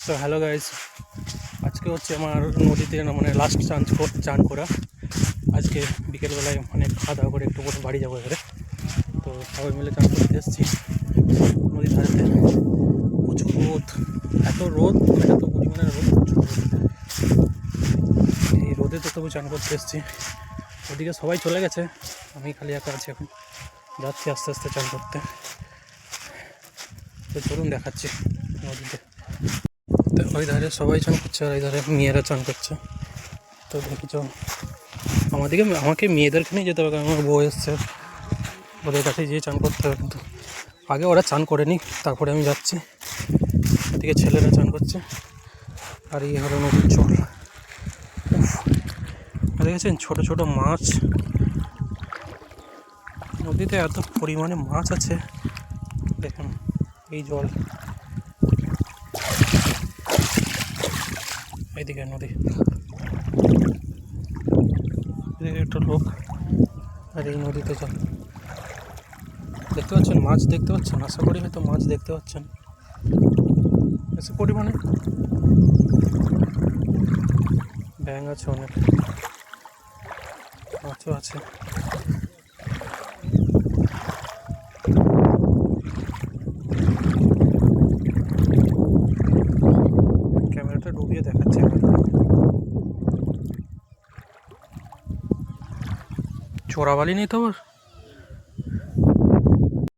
তো hello guys, আজকে হচ্ছে আমার নদীতে না মানে লাস্ট চান করা। আজকে বিকেলবেলায় মানে খাওয়া দাওয়া করে একটু পরে বাড়ি যাবো এবারে। তো সবাই মিলে চান করতে এসেছি নদীর ধারেতে। প্রচুর রোদ, এত রোদ মানে এত পরিমাণের রোদ, প্রচুর রোদ। এই রোদে তো তবু চান করতে এসেছি। ওদিকে সবাই চলে গেছে, আমি খালি একা আছি এখন। যাচ্ছি আস্তে আস্তে চান করতে। তো চলুন দেখাচ্ছি নদীতে। তো ওই ধারে সবাই চান করছে আর ওই ধারে মেয়েরা চান করছে। তো দেখি চল, আমাকে মেয়েদেরকে নিয়ে যেতে হবে, কারণ আমার বউ এসছে, ওদের কাছে যেয়ে চান করতে হবে। কিন্তু আগে ওরা চান করে নি, তারপরে আমি যাচ্ছি। এদিকে ছেলেরা চান করছে আর এই হলো নদীর জল। দেখেছেন ছোটো ছোটো মাছ, নদীতে এত পরিমাণে মাছ আছে দেখুন। এই জল, এইদিকে নদী, এদিকে একটা লোক, আর এই নদীতে জল দেখতে পাচ্ছেন, মাছ দেখতে পাচ্ছেন, আশা করি হয়তো মাছ দেখতে পাচ্ছেন বেশি পরিমাণে। ব্যাঙ আছে, অনেক মাছও আছে। ক্যামেরাটা ডুবিয়ে দেখাচ্ছে চোরাবালি নেই তো আবার।